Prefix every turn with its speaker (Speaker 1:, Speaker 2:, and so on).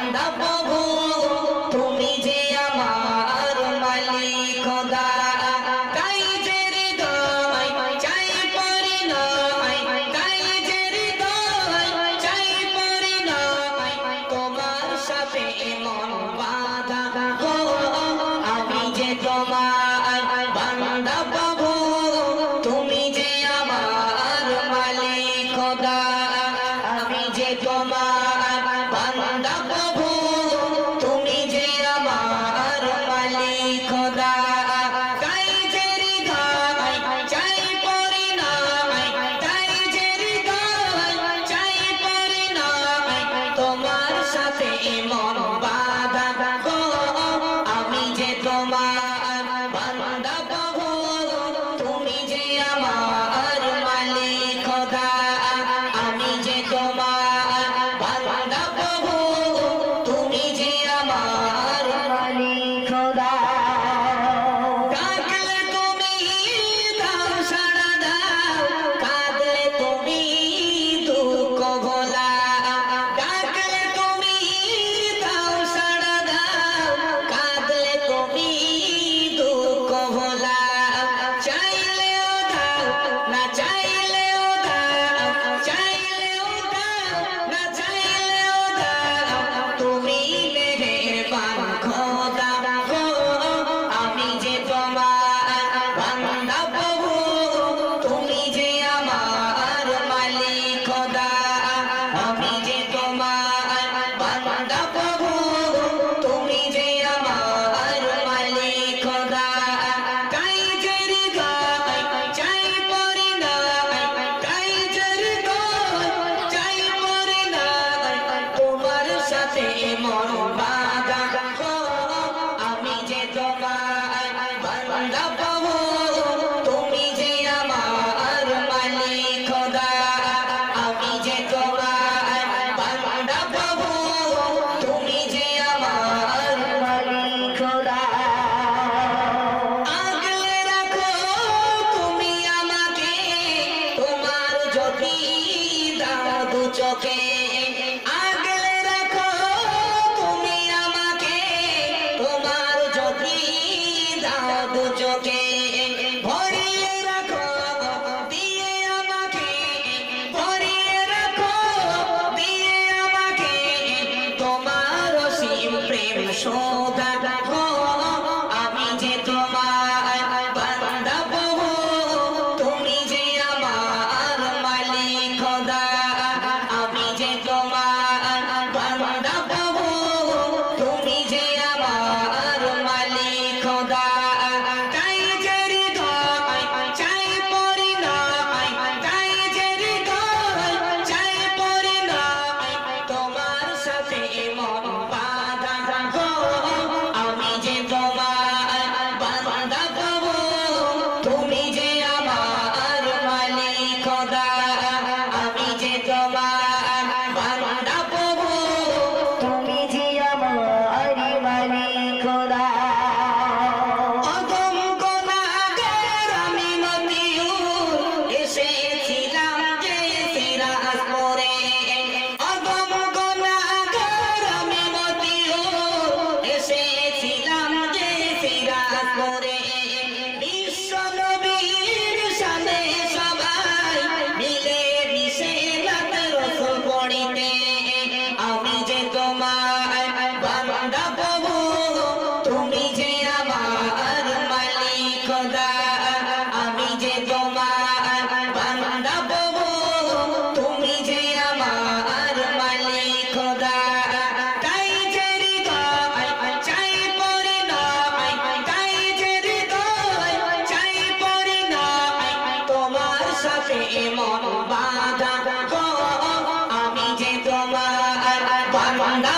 Speaker 1: বান্দা প্রভু তুমি যে আমার মালিক খোদা তাই যে হৃদয় চাই পরিণয় তাই যে হৃদয় চাই পরিণয় তোমার সাথে মন বাঁধা গো আমি যে তোমার বান্দা প্রভু তুমি যে আমার মালিক খোদা আমি যে তোমার বান্দা প্রভু তুমি যে আমার মালিক খোদা তাই যে হৃদয় চাই পরিণয় তাই যে হৃদয় চাই পরিণয় তোমার সাথে মন বাঁধা গো আমি যে তোমার বান্দা প্রভু তুমি যে আমার মালিক খোদা আমি যে তোমার বান্দা প্রভু তুমি যে আমার মালিক খোদা ডাকলে তুমি দাও সাড়া দাও কাঁদলে তুমি দুঃখ ভোলা ডাকলে তুমি দাও সাড়া দাও কাঁদলে তুমি দুঃখ ভোলা চাইলেও দাও না চাইলেও দাও চাইলেও দাও না চাইলেও দাও তুমি মেহেরবান খোদা গো আমি যে তোমার বান্দা প্রভু তুমি যে আমার মালিক খোদা আমি যে তোমার বান্দা প্রভু তুমি যে আমার মালিক খোদা তাই যে হৃদয় চাই পরিণয় তাই যে হৃদয় চাই পরিণয় তোমার সাথে মন বাঁধা গো আমি যে তোমার বান্দা প্রভু তুমি যে আমার মালিক খোদা আমি যে তোমার বান্দা প্রভু তুমি যে আমার মালিক খোদা আগলে রাখো তুমি আমাকে তোমার জ্যোতি দাও দু চোখে আগলে রাখো তুমি আমাকে তোমার জ্যোতি দাও দু চোখে ভরিয়ে রাখো দিয়ে আমাকে ভরিয়ে রাখো দিয়ে আমাকে তোমার অসীম প্রেম সৌদা গো আমি যে তোমার বান্দা প্রভু তুমি যে আমার মালিক খোদা আমি যে তোমার বান্দা প্রভু তুমি যে আমার মালিক খোদা তাই যে হৃদয় চাই পরিণয় তাই যে হৃদয় চাই পরিণয় তোমার সাথে মন বাঁধা গো আমি যে তোমার বান্দা প্রভু তুমি যে আমার মালিক খোদা আমি যে তোমার বান্দা প্রভু তুমি যে আমার মালিক খোদা অগম গুনাহগার আমি মতিউর এসেছিলাম যে সিরাজপুরে অগম গুনাহগার আমি মতিউর এসেছিলাম যে সিরাজপুরে বিশ্ব নবীর সাথে সবাই মিলে মিশে নাত রসুল পড়িতে আমি যে তোমার বান্দা প্রভু তুমি যে আমার মালিক খোদা আমি যে তোমার বান্দা প্রভু তুমি যে আমার মালিক খোদা তাই যে হৃদয় চাই পরিণয় তাই যে হৃদয় চাই পরিণয় তোমার সাথে মন বাঁধা গো আমি যে তোমার বান্দা